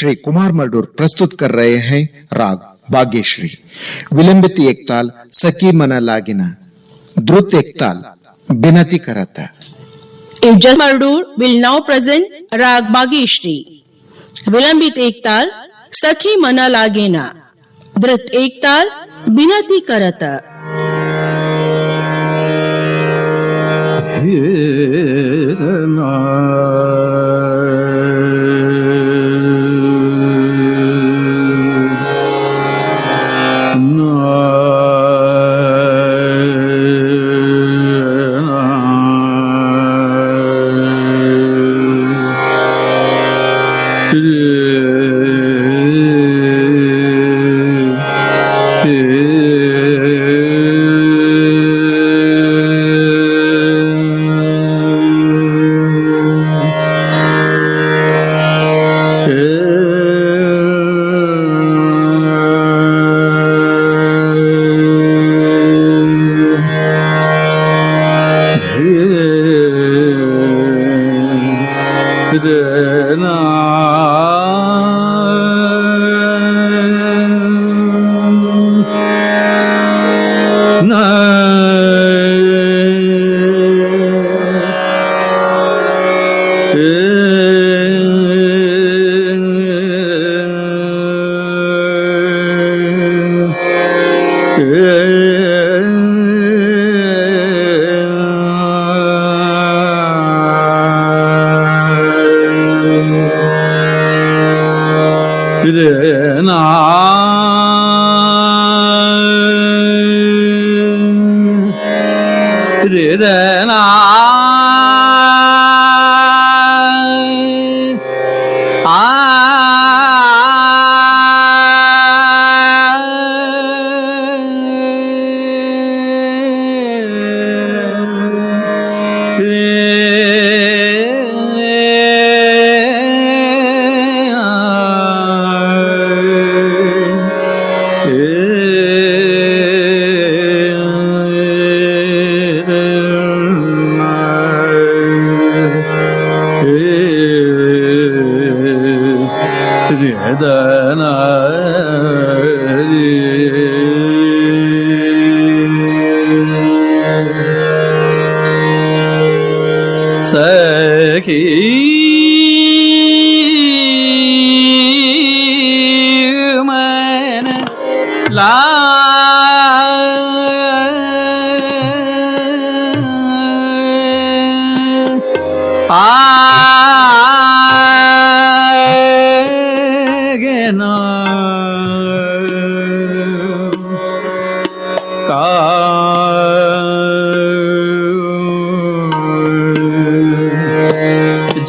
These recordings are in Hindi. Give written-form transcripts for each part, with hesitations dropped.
श्री कुमार मरडूर प्रस्तुत कर रहे हैं राग बागेश्वरी। विलंबित एक ताल सखी मना लागिना, द्रुत एक ताल बिनती करता। Ijaz Mardur will now present Rag Bageshri. Vilambit ek tal Sakhi Mana Lagena. Dhrit ek tal Binati Karata.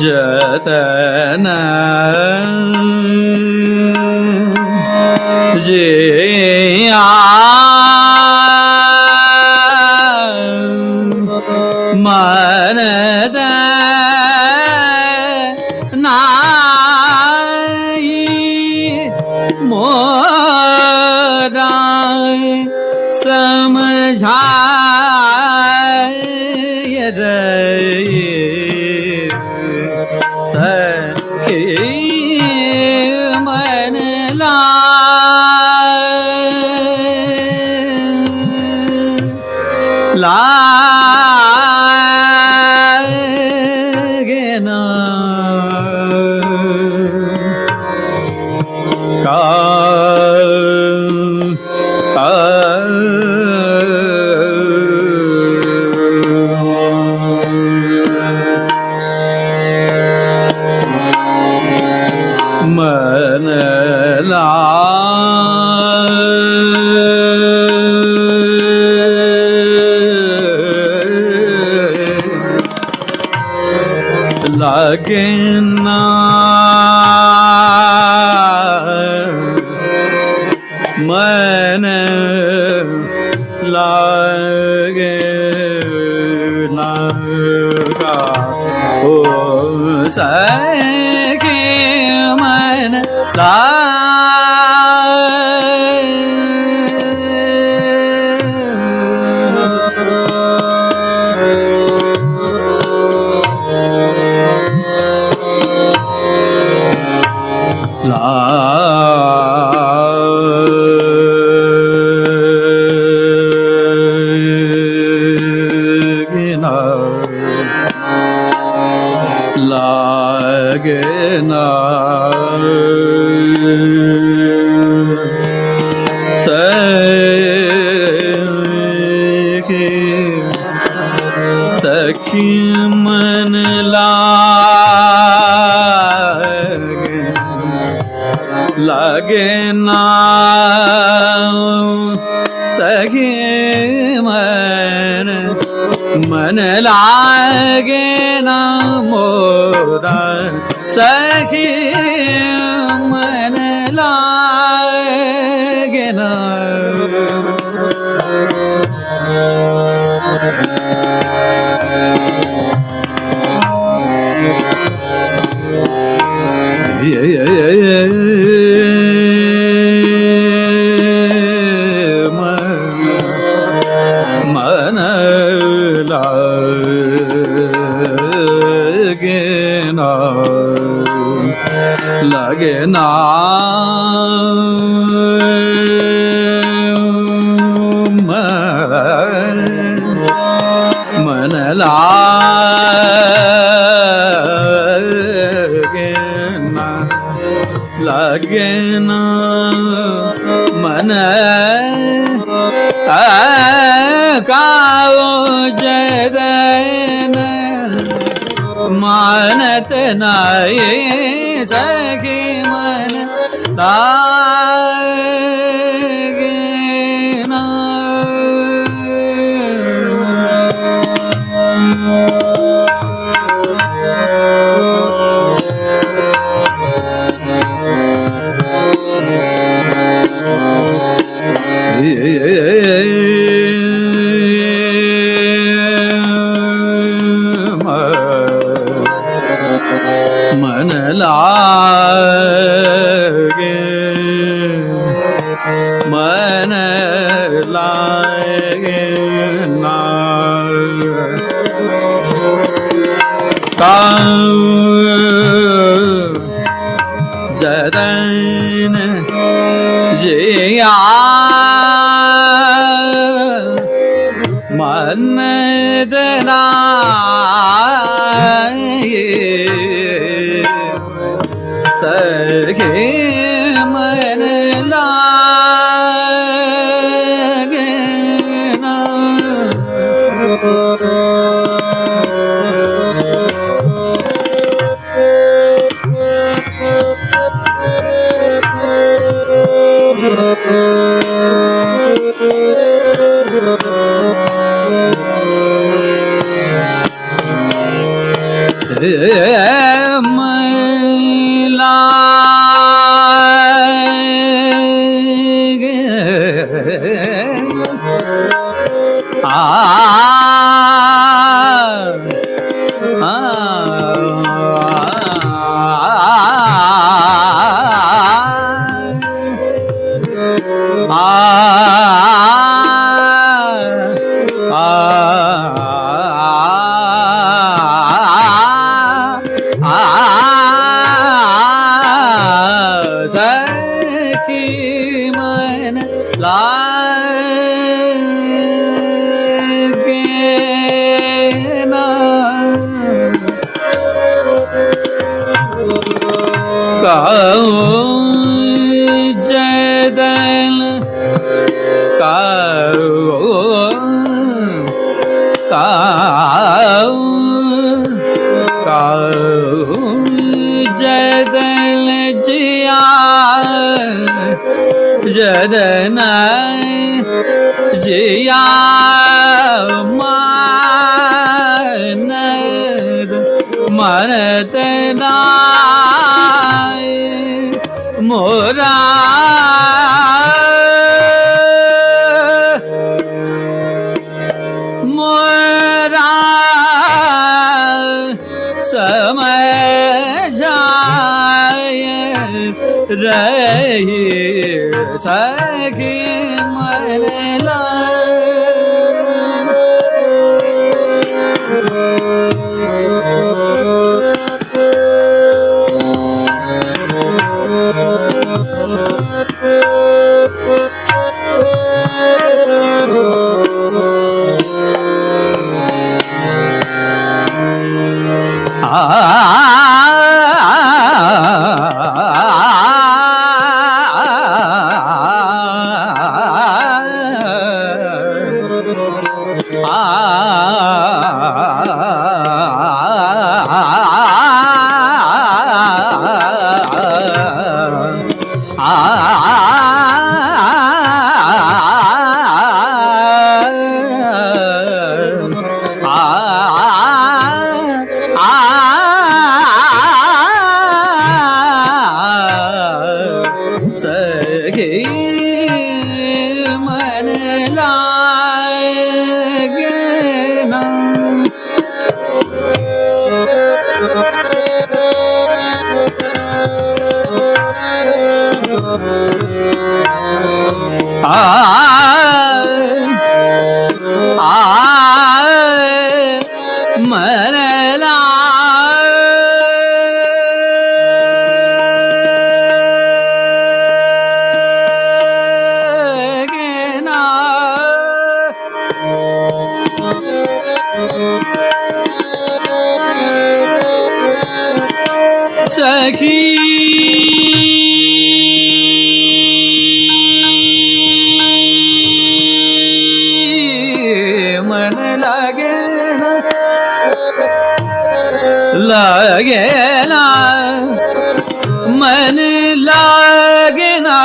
जतना जे मनद नाई मोरा समझाय रे सखी मन लागेना का मन लागेना मन लागेना का ओ सखी मन लागेना सखी मन लागे ना सखी मन लागे ना मोरा सखी मन लागे ना मन लागे ना मन लागे ना मन काओ जगन मानत नाये सखी मन लागे ना मन लागे मन लागे ना जदन जिया मन दनाए सखी मन लागे ना सखी मन लागे ना जदन जदन जिया जदन जिया मनत नाय मोरा मोरा समझाय रही सखी मन सखी मन लागेना मन लागेना सखी मन लागेना लागेना मन लागेना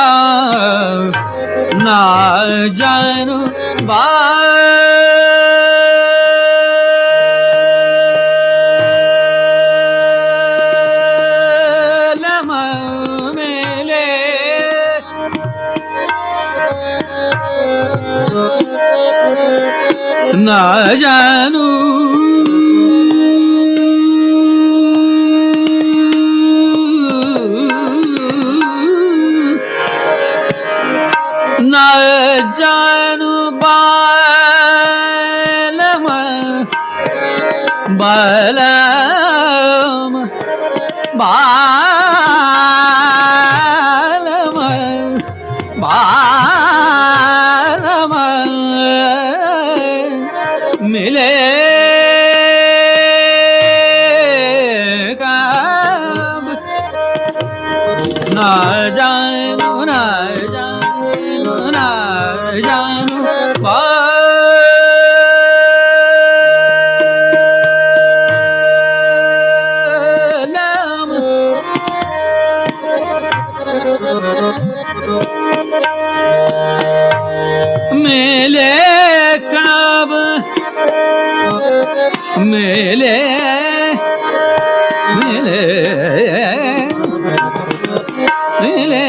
ना जानू बालम मेले ना जानू ना जानू बालम बालम बालम बालम मिले कब ना जानू ना जानू ना जानू बालम मिले कब मिले मिले मिले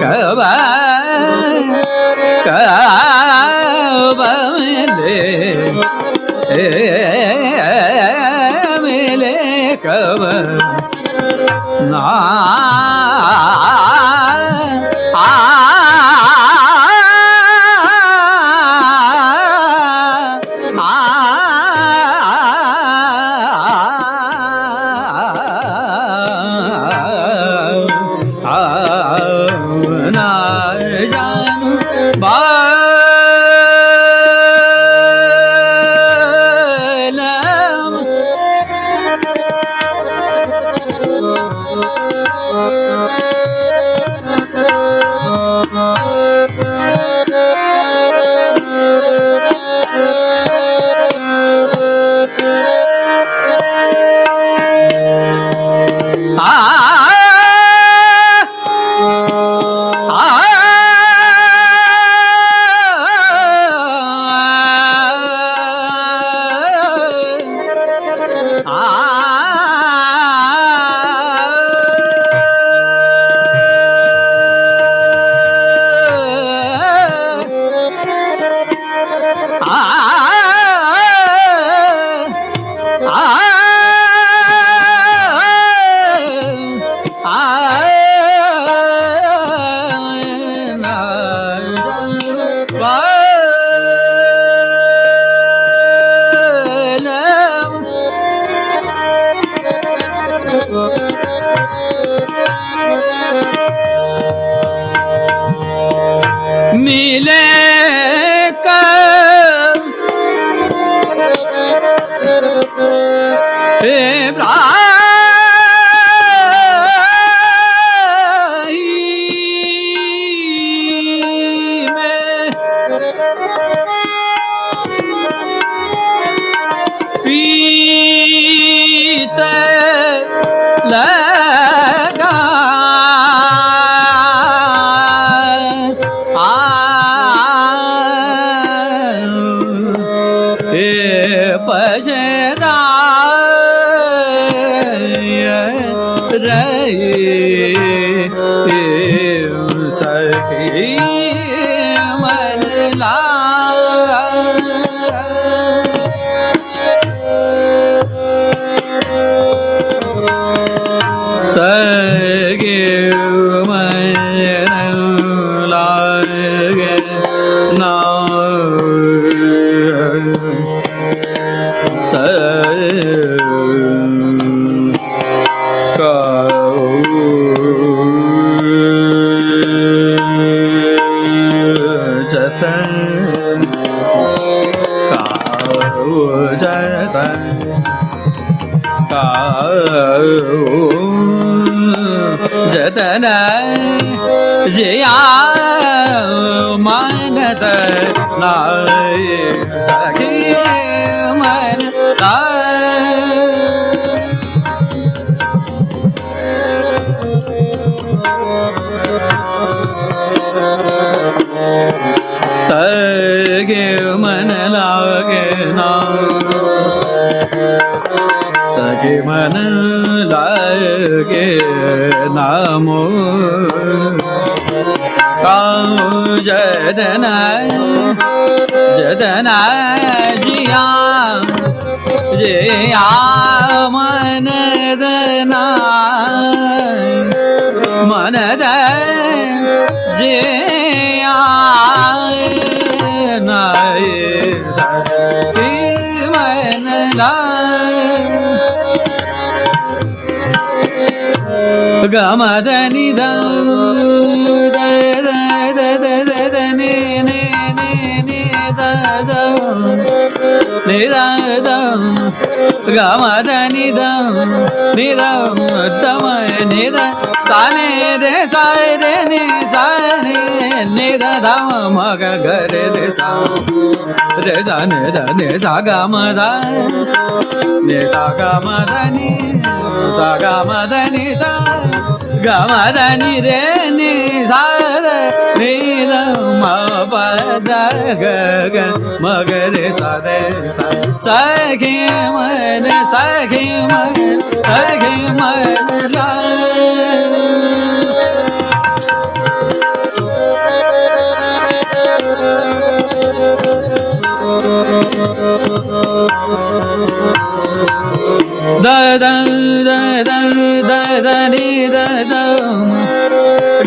कब कब मिले मिले कब ना ना जानू बालम मिले कर पीते लगा पछदा सखी मनला सगे मनला ना जतन जिया मानत नाय सखी मन सगे मन लागे ना सगे मन लागे नामो जदना जदना जिया जिया मन दना मन द जिया नाय सखी मन ला गमदनि द गमदनि द निरम निर साने रे सारे रे नि साने निर धम मग गरे रे सा रे साने द ने सा गमद ने सा गमदनि सा गमदनि सा गमदनि रे नि सा रे र म पद ग ग मग रे सा रे सा सखी मन सखी मन सखी मन ला द द द द द द नि द द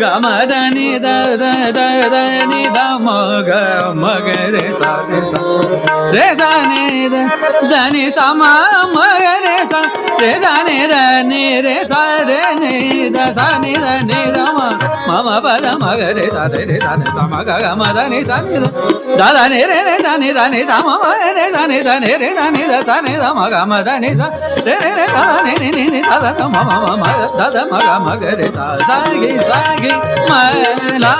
ग म द नि द द द द नि द म ग म ग रे सा रे सा नि द द नि सा म म ग रे सा रे सा नि द नि रे सा रे नि द सा नि द नि द म म म प द म ग रे सा नि सा म ग ग म द नि सा नि द द नि रे रे द नि सा म म रे सा नि द नि रे दा नि द सा नि द म ग म द नि सा रे रे रे दा नि नि नि नि दा द म म म द द म ग म ग रे सा सा गी म ला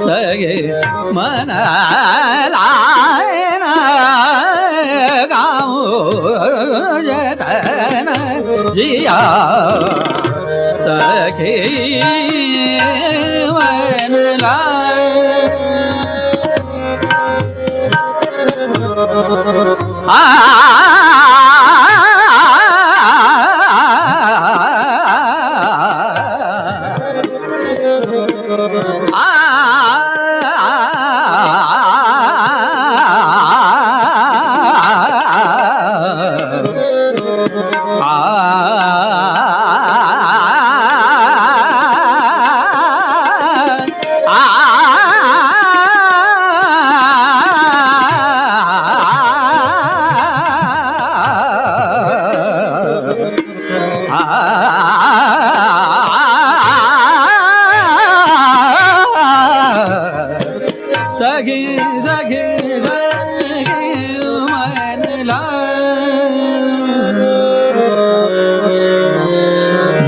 सगे मन लायन गाँव जतन जिया सखी मन लाय सगे सगे सगे मन लाय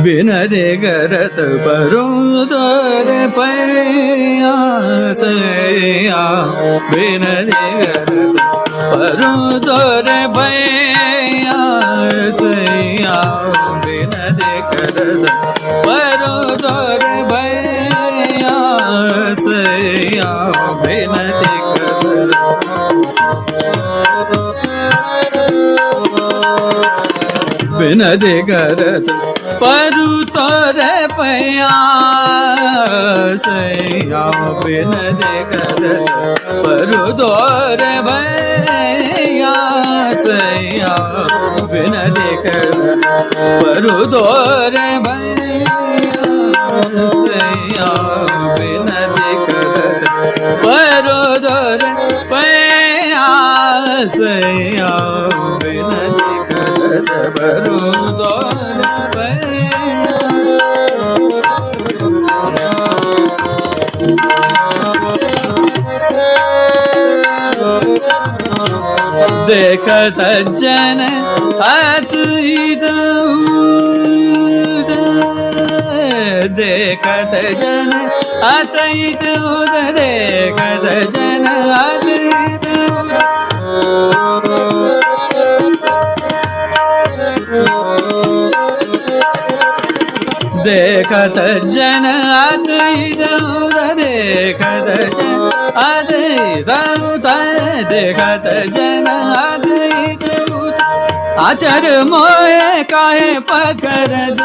बिनदे करत परू तोर पैया सैया बिनदे करत परू तोर पैया सैया बिनदे करत परू तोर पैया सैया बिनदे करत बिनदे करत परू तोरे पैया सैया बिनदे करत परू तोरे पैया सैया बिनदे करत परू तोरे पैया सैया बिनदे करत परू तोरे पैया सैया बिनदे करत परू तोरे पैया देखत जन अतीत देखत जन अतीत देखत जन अतीत देखत जन अतीत देखत जन अतीत देखत जन अतीत आचर मोए काहे पकड़द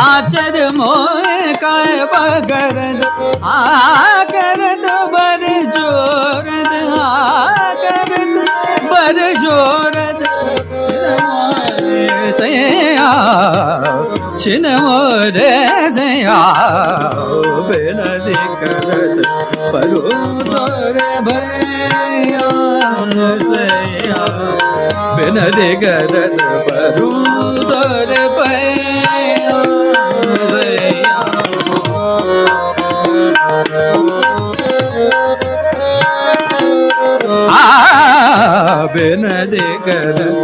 आचर मोए काहे पकड़द आ करद बर जोरद आ करद बर जोरद सैया छिन मोरे सैया बिनदे करत परू तोरे भैया सैया बिनदे करत परू तोरे भैया सैया बिनदे करत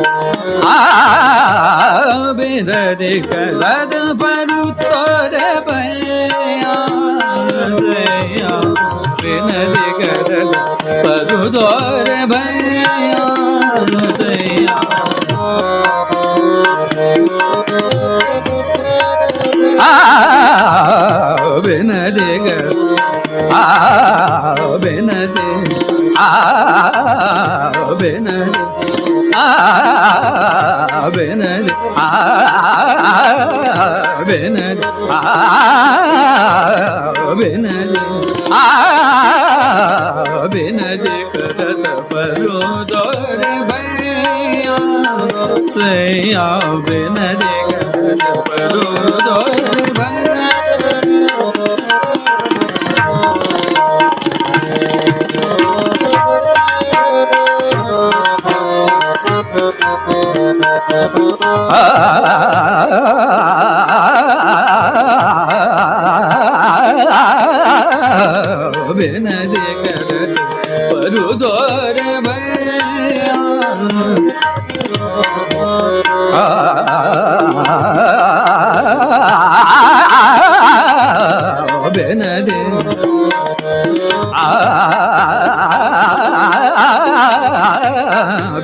बिनदे करत परू तोरे भैया सैया बिनदे करत परू तोरे भैया सैया बिनदे करत बिनदे बिनदे बिनदे बिनदे बिनदे बिनदे करत परू तोरे भैया सैया बिनदे करत परू तोरे भैया बिनदे करत परू तोरे भैया बिनदे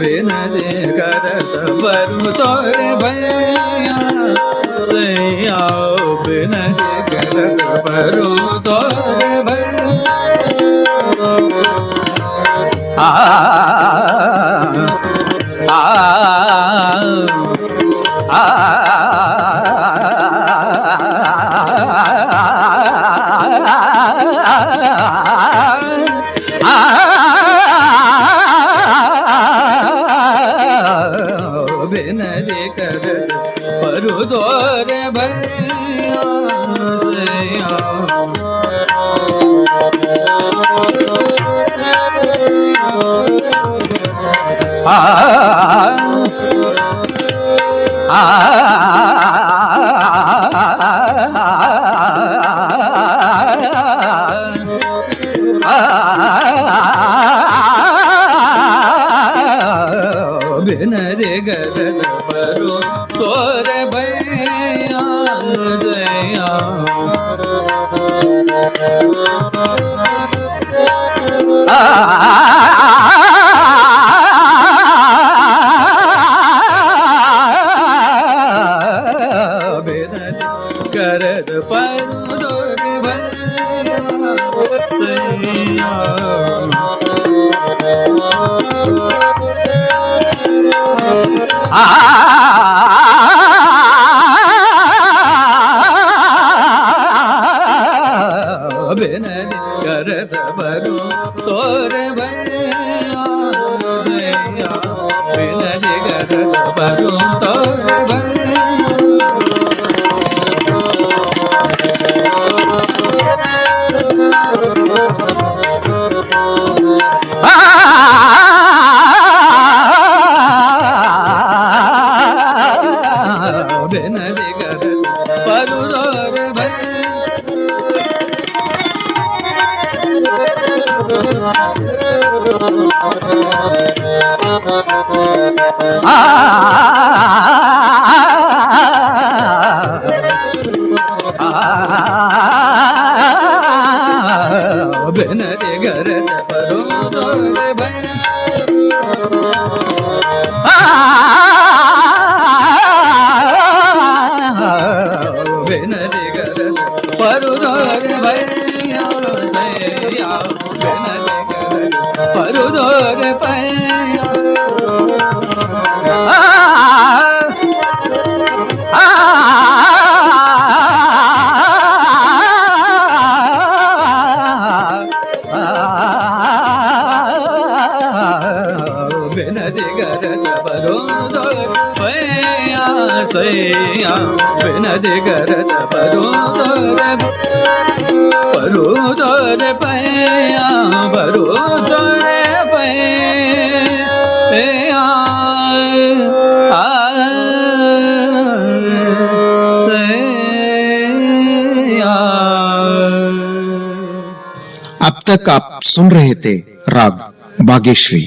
बिनदे करत परू तोरे भैया सैया बिनदे करत परू तोरे भैया बिनदे करत परू तोरे भैया सैया बिनदे करत परू तोरे भैया करद परुदोरे सैया बेनदी करद परू तोरे भैया सैया बेनदी करद परू तोरे भैया बेनदी करद परू तोरे भैया बेनदी करद परू तोरे भैया बेनदी करद परू तोरे भैया सैया बेनदी करद परू तोरे भैया बेनदी करद परू तोरे भैया सैया बेनदी करद परू तोरे भैया परू तोरे भैया सैया। अब तक आप सुन रहे थे राग बागेश्वरी।